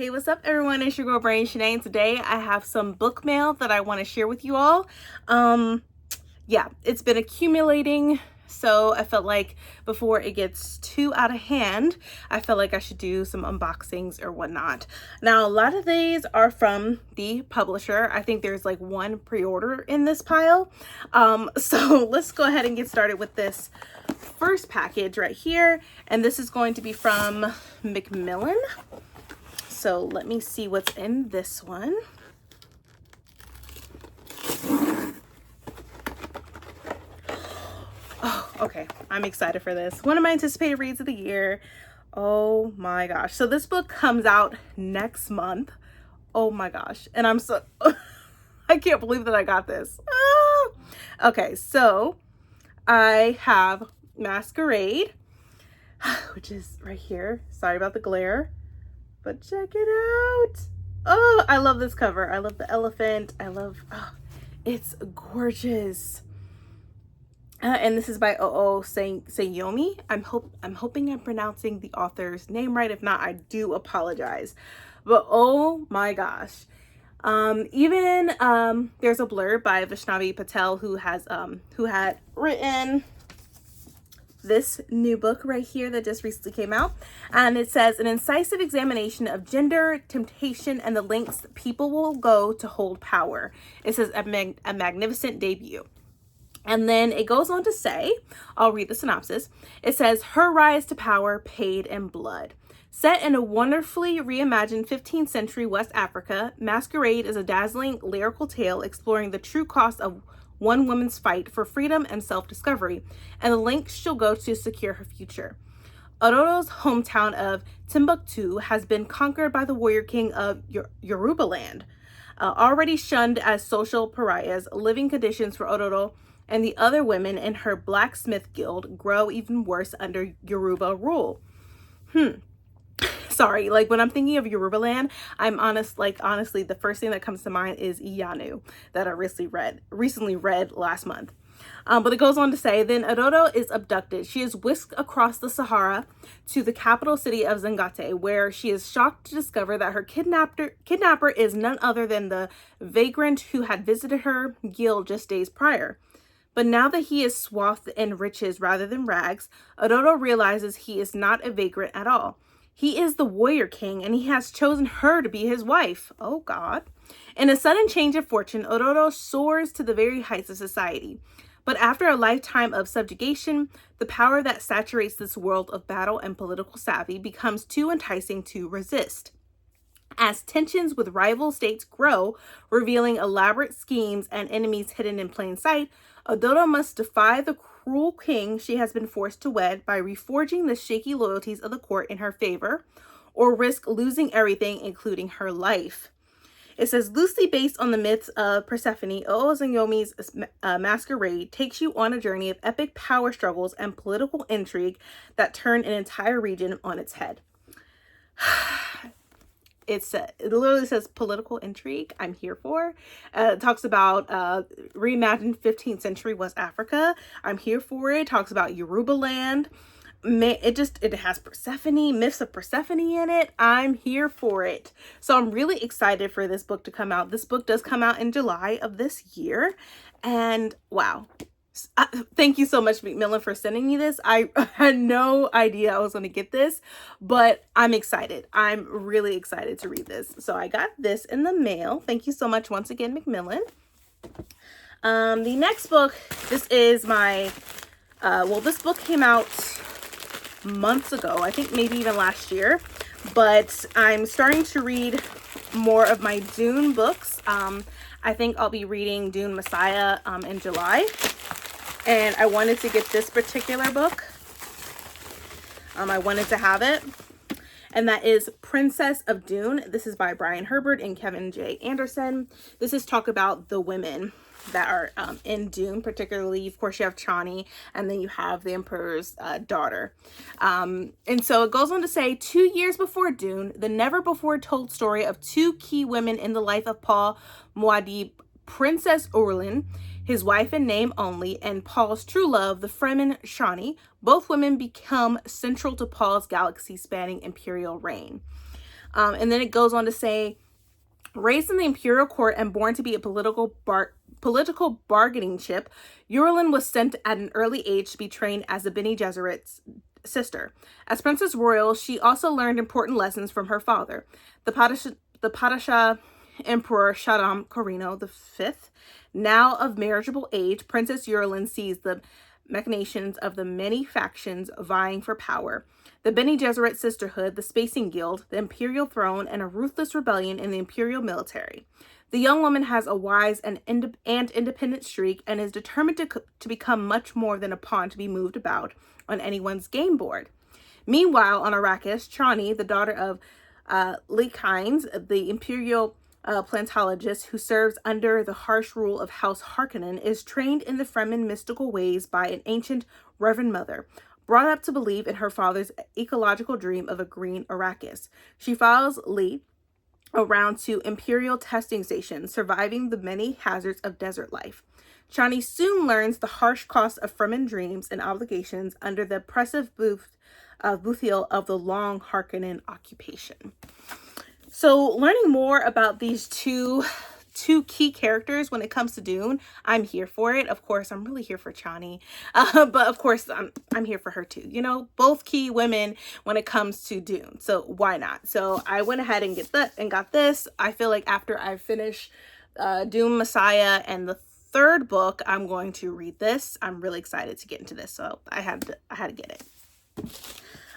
Hey, what's up everyone? It's your girl Brain Shanae, and today I have some book mail that I want to share with you all. Yeah, it's been accumulating, so I felt like before it gets too out of hand, I felt like I should do some unboxings or whatnot. Now, a lot of these are from the publisher. I think there's like one pre-order in this pile. So let's go ahead and get started with this first package right here, and this is going to be from Macmillan. So let me see what's in this one. Oh, okay. I'm excited for this. One of my anticipated reads of the year. Oh my gosh. So this book comes out next month. Oh my gosh. And I'm so, I can't believe that I got this. Ah! Okay. So I have Masquerade, which is right here. Sorry about the glare. But check it out. Oh, I love this cover. I love the elephant. It's gorgeous. And this is by Sayomi. I'm hoping I'm pronouncing the author's name right. If not, I do apologize. But oh my gosh. Even there's a blurb by Vaishnavi Patel who had written this new book right here that just recently came out, and it says an incisive examination of gender, temptation, and the lengths people will go to hold power. It says a magnificent debut. And then it goes on to say, I'll read the synopsis. It says, her rise to power paid in blood. Set in a wonderfully reimagined 15th century West Africa, Masquerade is a dazzling lyrical tale exploring the true cost of one woman's fight for freedom and self-discovery, and the lengths she'll go to secure her future. Ororo's hometown of Timbuktu has been conquered by the warrior king of Yorubaland. Already shunned as social pariahs, living conditions for Ororo and the other women in her blacksmith guild grow even worse under Yoruba rule. Sorry, like when I'm thinking of Yorubaland, honestly, the first thing that comes to mind is Iyanu that I recently read last month. But it goes on to say, then Ororo is abducted. She is whisked across the Sahara to the capital city of Zangate, where she is shocked to discover that her kidnapper is none other than the vagrant who had visited her guild just days prior. But now that he is swathed in riches rather than rags, Ororo realizes he is not a vagrant at all. He is the warrior king, and he has chosen her to be his wife. Oh, God. In a sudden change of fortune, Ororo soars to the very heights of society. But after a lifetime of subjugation, the power that saturates this world of battle and political savvy becomes too enticing to resist. As tensions with rival states grow, revealing elaborate schemes and enemies hidden in plain sight, Ororo must defy the cruel king she has been forced to wed by reforging the shaky loyalties of the court in her favor, or risk losing everything, including her life. It says, loosely based on the myths of Persephone, Sayomi's Masquerade takes you on a journey of epic power struggles and political intrigue that turn an entire region on its head. It literally says political intrigue. I'm here for. It talks about reimagined 15th century West Africa. I'm here for it. It talks about Yorubaland. It has Persephone, myths of Persephone in it. I'm here for it. So I'm really excited for this book to come out. This book does come out in July of this year, and wow. Thank you so much, Macmillan, for sending me this. I had no idea I was going to get this, but I'm excited. I'm really excited to read this. So I got this in the mail. Thank you so much once again, Macmillan. The next book, this is my, this book came out months ago, I think maybe even last year, but I'm starting to read more of my Dune books. I think I'll be reading Dune Messiah in July. And I wanted to get this particular book. I wanted to have it. And that is Princess of Dune. This is by Brian Herbert and Kevin J. Anderson. This is talk about the women that are in Dune, particularly, of course, you have Chani, and then you have the Emperor's daughter. And so it goes on to say, 2 years before Dune, the never-before-told story of two key women in the life of Paul Muad'Dib, Princess Orlin, his wife in name only, and Paul's true love, the Fremen Shani. Both women become central to Paul's galaxy-spanning imperial reign. And then it goes on to say, raised in the imperial court and born to be a political bargaining chip, Yurlin was sent at an early age to be trained as a Bene Gesserit's sister. As Princess Royal, she also learned important lessons from her father, the Padishah Emperor Shaddam Corino V. Now of marriageable age, Princess Yurlin sees the machinations of the many factions vying for power, the Bene Gesserit Sisterhood, the Spacing Guild, the Imperial Throne, and a ruthless rebellion in the Imperial military. The young woman has a wise and independent streak and is determined to become much more than a pawn to be moved about on anyone's game board. Meanwhile, on Arrakis, Chani, the daughter of Lekines, the Imperial plantologist who serves under the harsh rule of House Harkonnen, is trained in the Fremen mystical ways by an ancient Reverend Mother, brought up to believe in her father's ecological dream of a green Arrakis. She follows Lee around to Imperial testing stations, surviving the many hazards of desert life. Chani soon learns the harsh cost of Fremen dreams and obligations under the oppressive bouthiel of the long Harkonnen occupation. So learning more about these two key characters when it comes to Dune, I'm here for it. Of course, I'm really here for Chani, but of course, I'm here for her too. You know, both key women when it comes to Dune, so why not? So I went ahead and got this. I feel like after I finish Dune Messiah and the third book, I'm going to read this. I'm really excited to get into this, so I had to get it.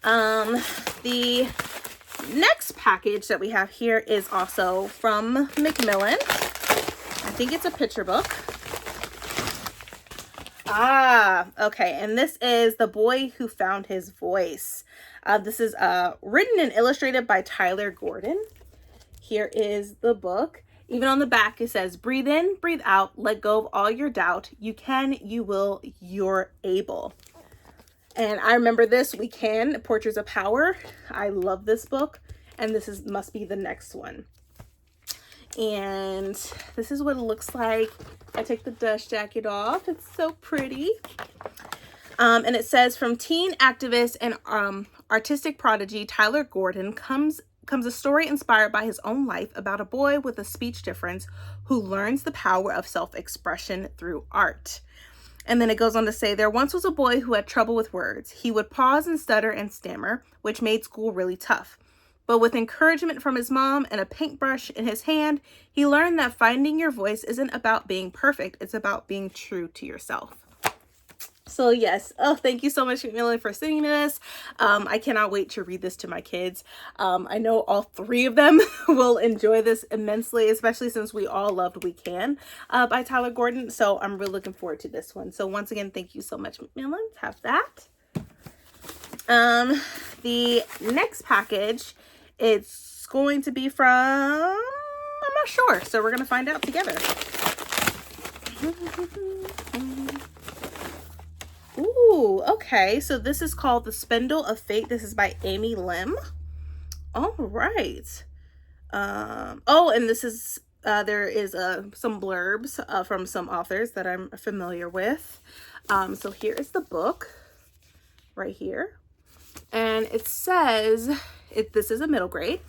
The next package that we have here is also from Macmillan. I think it's a picture book. Okay, and this is The Boy Who Found His Voice. This is written and illustrated by Tyler Gordon. Here is the book. Even on the back it says, breathe in, breathe out, let go of all your doubt. You can, you will, you're able. And I remember this, We Can, Portraits of Power. I love this book. And this must be the next one. And this is what it looks like. I take the dust jacket off. It's so pretty. And it says, from teen activist and artistic prodigy Tyler Gordon comes a story inspired by his own life about a boy with a speech difference who learns the power of self-expression through art. And then it goes on to say, there once was a boy who had trouble with words. He would pause and stutter and stammer, which made school really tough. But with encouragement from his mom and a paintbrush in his hand, he learned that finding your voice isn't about being perfect. It's about being true to yourself. So yes, thank you so much, Macmillan, for sending this. I cannot wait to read this to my kids. I know all three of them will enjoy this immensely, especially since we all loved We Can by Tyler Gordon. So I'm really looking forward to this one. So once again, thank you so much, Macmillan. Have that. The next package, it's going to be from, I'm not sure. So we're going to find out together. Ooh, okay. So this is called The Spindle of Fate. This is by Amy Lim. All right. And this is, there is some blurbs from some authors that I'm familiar with. So here is the book right here. And it says, this is a middle grade.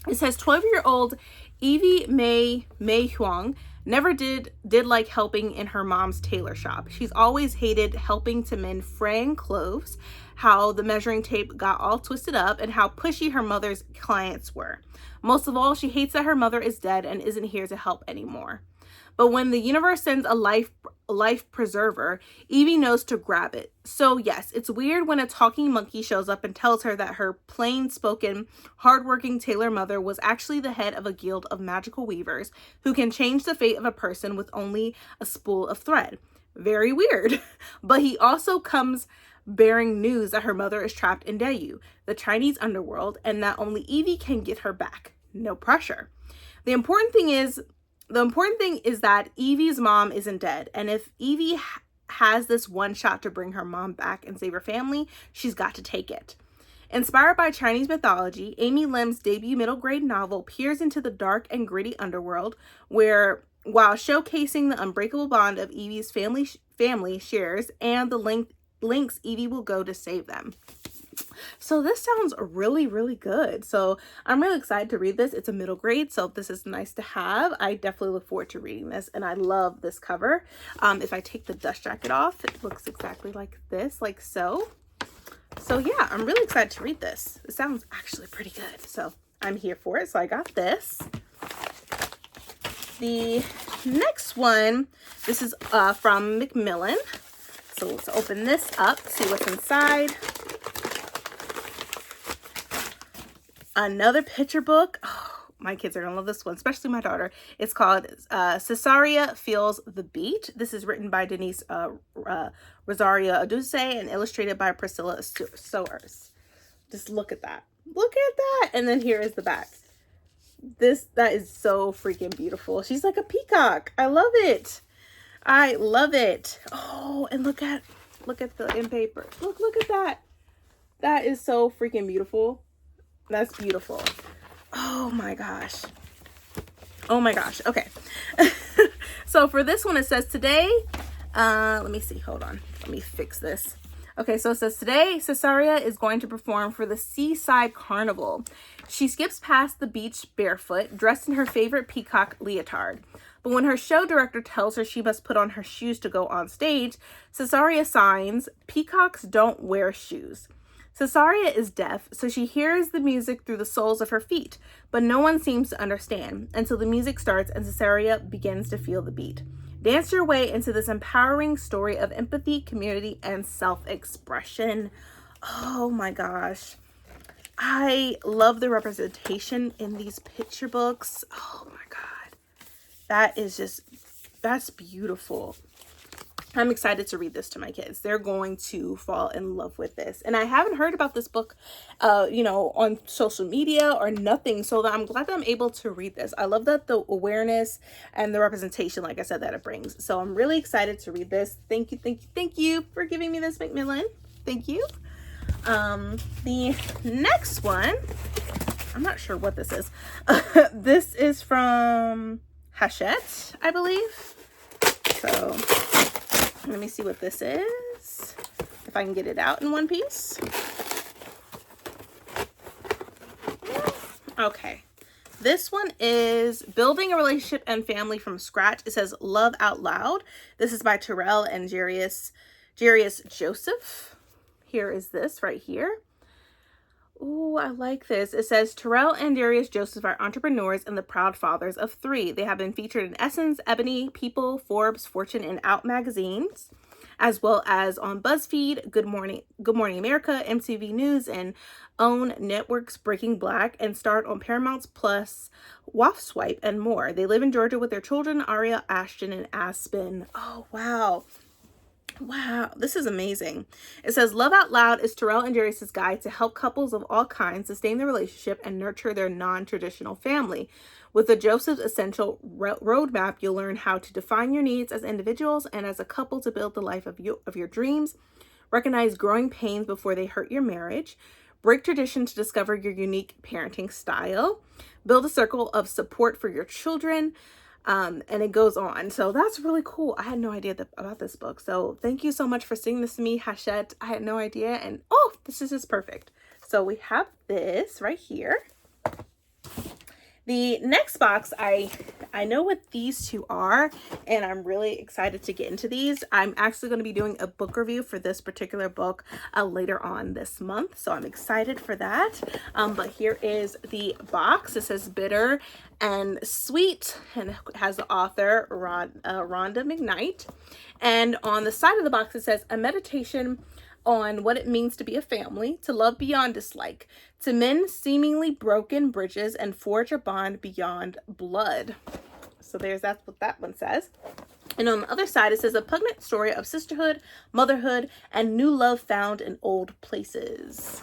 It says 12-year-old Evie Mei Huang never did like helping in her mom's tailor shop. She's always hated helping to mend fraying clothes, how the measuring tape got all twisted up, and how pushy her mother's clients were. Most of all, she hates that her mother is dead and isn't here to help anymore. But when the universe sends a life preserver, Evie knows to grab it. So yes, it's weird when a talking monkey shows up and tells her that her plain-spoken, hardworking tailor mother was actually the head of a guild of magical weavers who can change the fate of a person with only a spool of thread. Very weird. But he also comes bearing news that her mother is trapped in Dayu, the Chinese underworld, and that only Evie can get her back. No pressure. The important thing is that Evie's mom isn't dead, and if Evie has this one shot to bring her mom back and save her family, she's got to take it. Inspired by Chinese mythology, Amy Lim's debut middle grade novel peers into the dark and gritty underworld, where, while showcasing the unbreakable bond of Evie's family shares and the lengths Evie will go to save them. So this sounds really, really good. So I'm really excited to read this. It's a middle grade, so this is nice to have. I definitely look forward to reading this, and I love this cover. If I take the dust jacket off, it looks exactly like this, like so. So yeah, I'm really excited to read this. It sounds actually pretty good. So I'm here for it. So I got this. The next one, this is from Macmillan. So let's open this up, see what's inside. Another picture book. Oh, my kids are gonna love this one, especially my daughter. It's called Cesaria Feels the Beat. This is written by Denise Rosario Aduce and illustrated by Priscilla Soares. Just look at that. Look at that. And then here is the back. That is so freaking beautiful. She's like a peacock. I love it. I love it. Oh, and look at the in paper. Look at that. That is so freaking beautiful. That's beautiful. Oh my gosh. Oh my gosh. Okay. So for this one, it says today, let me see. Hold on. Let me fix this. Okay, so it says today, Cesaria is going to perform for the Seaside Carnival. She skips past the beach barefoot, dressed in her favorite peacock leotard. But when her show director tells her she must put on her shoes to go on stage, Cesaria signs, "Peacocks don't wear shoes." Cesaria is deaf, so she hears the music through the soles of her feet, but no one seems to understand until the music starts and Cesaria begins to feel the beat. Dance your way into this empowering story of empathy, community, and self-expression. Oh my gosh. I love the representation in these picture books. Oh my God. That's beautiful. I'm excited to read this to my kids. They're going to fall in love with this. And I haven't heard about this book, on social media or nothing. So I'm glad that I'm able to read this. I love that the awareness and the representation, like I said, that it brings. So I'm really excited to read this. Thank you for giving me this, Macmillan. Thank you. The next one, I'm not sure what this is. This is from Hachette, I believe. So let me see what this is, if I can get it out in one piece. Okay. This one is Building a Relationship and Family from Scratch. It says Love Out Loud. This is by Terrell and Jarius Joseph. Here is this right here. Oh, I like this. It says Terrell and Darius Joseph are entrepreneurs and the proud fathers of 3. They have been featured in Essence, Ebony, People, Forbes, Fortune, and Out magazines, as well as on BuzzFeed, Good Morning America, MTV News, and OWN Network's Breaking Black, and starred on Paramount's Plus, WAF Swipe, and more. They live in Georgia with their children, Aria, Ashton, and Aspen. Oh, wow. Wow, this is amazing. It says, Love Out Loud is Terrell and Darius' guide to help couples of all kinds sustain their relationship and nurture their non-traditional family. With the Joseph's Essential Roadmap, you'll learn how to define your needs as individuals and as a couple to build the life of your dreams, recognize growing pains before they hurt your marriage, break tradition to discover your unique parenting style, build a circle of support for your children, and it goes on. So that's really cool. I had no idea about this book. So thank you so much for sending this to me, Hachette. I had no idea. And oh, this is just perfect. So we have this right here. The next box, I know what these two are, and I'm really excited to get into these. I'm actually going to be doing a book review for this particular book later on this month, so I'm excited for that. But here is the box. It says Bitter and Sweet, and it has the author Rhonda McKnight. And on the side of the box, it says A Meditation on What It Means to Be a Family, to Love Beyond Dislike, to Mend Seemingly Broken Bridges and Forge a Bond Beyond Blood. So that's what that one says. And on the other side, it says A Poignant Story of Sisterhood, Motherhood, and New Love Found in Old Places.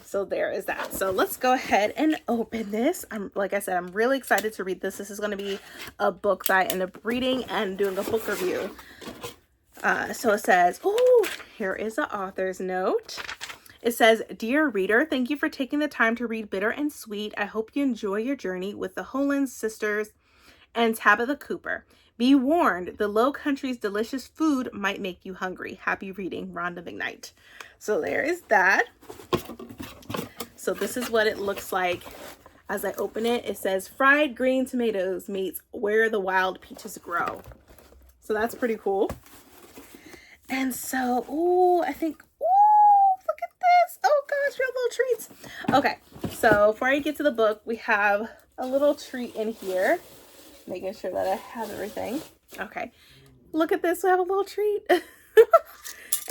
So there is that. So let's go ahead and open this. Like I said, I'm really excited to read this. This is going to be a book that I end up reading and doing a book review. So it says, oh, here is the author's note. It says, Dear reader, thank you for taking the time to read Bitter and Sweet. I hope you enjoy your journey with the Holland sisters and Tabitha Cooper. Be warned, the Low Country's delicious food might make you hungry. Happy reading, Rhonda McKnight. So there is that. So this is what it looks like as I open it. It says fried green tomatoes meets where the wild peaches grow. So that's pretty cool. And so, ooh, I think, ooh, look at this. Oh gosh, we have little treats. Okay, so before I get to the book, we have a little treat in here. Making sure that I have everything. Okay, look at this. We have a little treat.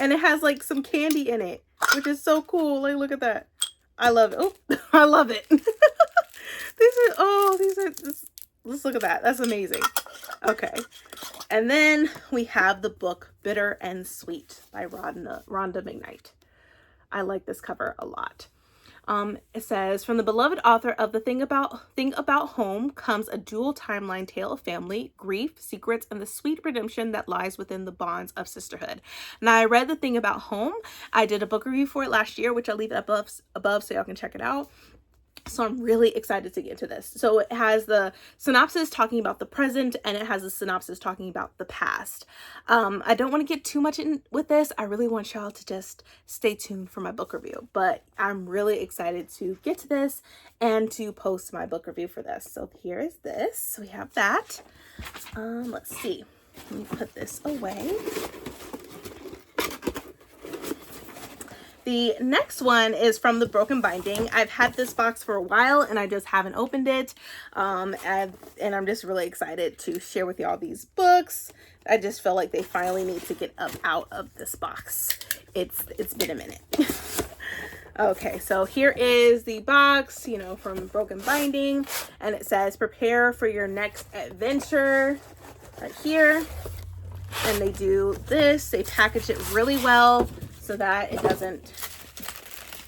And it has like some candy in it, which is so cool. Like, look at that. I love it. Oh, I love it. Let's look at that. That's amazing. Okay. And then we have the book Bitter and Sweet by Rhonda McKnight. I like this cover a lot. It says, from the beloved author of The Thing About Home comes a dual timeline tale of family, grief, secrets, and the sweet redemption that lies within the bonds of sisterhood. Now, I read The Thing About Home. I did a book review for it last year, which I'll leave it above so y'all can check it out. So I'm really excited to get into this. So it has the synopsis talking about the present, and it has a synopsis talking about the past. I don't want to get too much in with this. I really want y'all to just stay tuned for my book review, but I'm really excited to get to this and to post my book review for this. So here is this. So we have that. Let's see. Let me put this away. The next one is from the Broken Binding. I've had this box for a while and I just haven't opened it. And I'm just really excited to share with y'all these books. I just feel like they finally need to get up out of this box. It's been a minute. Okay, so here is the box, from Broken Binding, and it says prepare for your next adventure right here. And they do this, they package it really well so that it doesn't,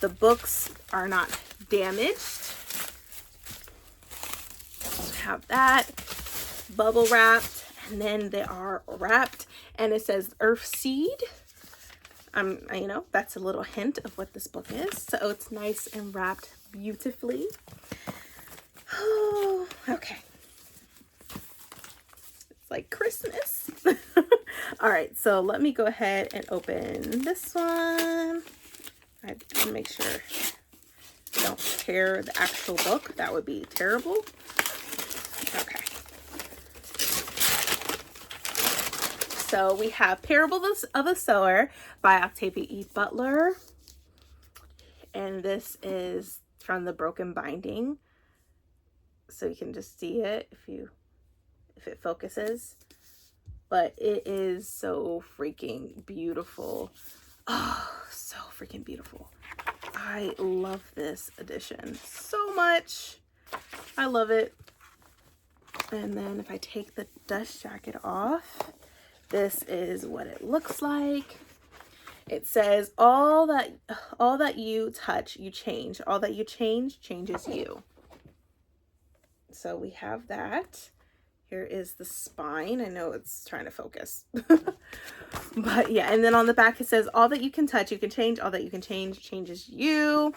the books are not damaged. So have that bubble wrapped, and then they are wrapped, and it says Earth Seed. That's a little hint of what this book is. So it's nice and wrapped beautifully. Oh, okay. It's like Christmas. All right, so let me go ahead and open this one. I have to make sure I don't tear the actual book. That would be terrible. Okay. So we have Parables of the Sower by Octavia E. Butler. And this is from the Broken Binding. So you can just see it if it focuses. But it is so freaking beautiful. Oh, so freaking beautiful. I love this edition so much. I love it. And then if I take the dust jacket off, this is what it looks like. It says, all that you touch, you change. All that you change, changes you. So we have that. Here is the spine. I know it's trying to focus. But yeah, and then on the back it says, all that you can touch, you can change. All that you can change, changes you.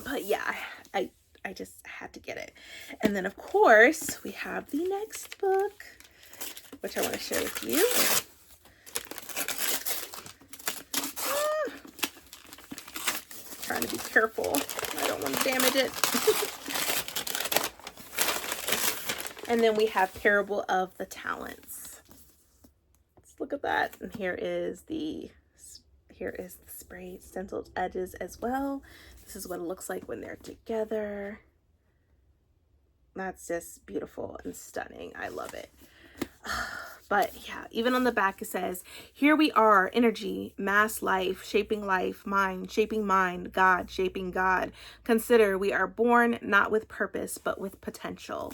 But yeah, I just had to get it. And then of course, we have the next book, which I want to share with you. Trying to be careful. I don't want to damage it. And then we have Parable of the Talents. Let's look at that. And here is the sprayed stenciled edges as well. This is what it looks like when they're together. That's just beautiful and stunning. I love it. But yeah, even on the back it says, here we are, energy, mass life, shaping mind, shaping mind, God, shaping God. Consider we are born not with purpose, but with potential.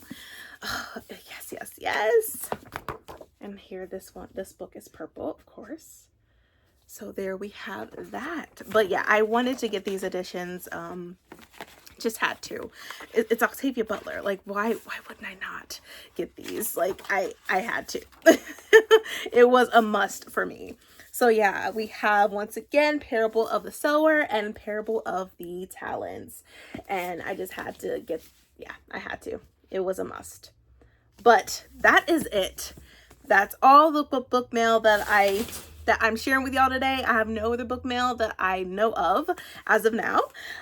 Yes, yes, yes. And here, this book is purple, of course. So there we have that. But yeah, I wanted to get these editions. Just had to. It's Octavia Butler. Like, why wouldn't I not get these? Like, I had to. It was a must for me. So yeah, we have once again Parable of the Sower and Parable of the Talents. And I just had to get, yeah, I had to. It was a must. But that is it. That's all the book mail that I'm sharing with y'all today. I have no other book mail that I know of as of now.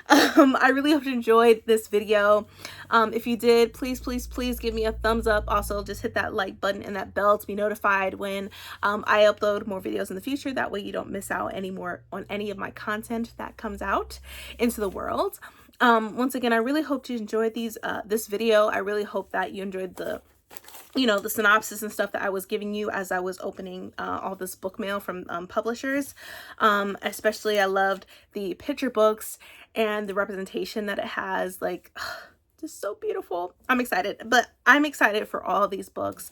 I really hope you enjoyed this video. If you did, please give me a thumbs up. Also, just hit that like button and that bell to be notified when I upload more videos in the future. That way you don't miss out anymore on any of my content that comes out into the world. Once again, I really hope you enjoyed this video. I really hope that you enjoyed the synopsis and stuff that I was giving you as I was opening all this book mail from publishers. Especially I loved the picture books and the representation that it has, like just so beautiful. I'm excited, but I'm excited for all of these books.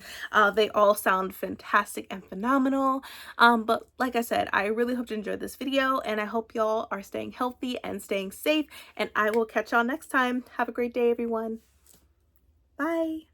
They all sound fantastic and phenomenal. But like I said, I really hope you enjoyed this video, and I hope y'all are staying healthy and staying safe, and I will catch y'all next time. Have a great day, everyone. Bye.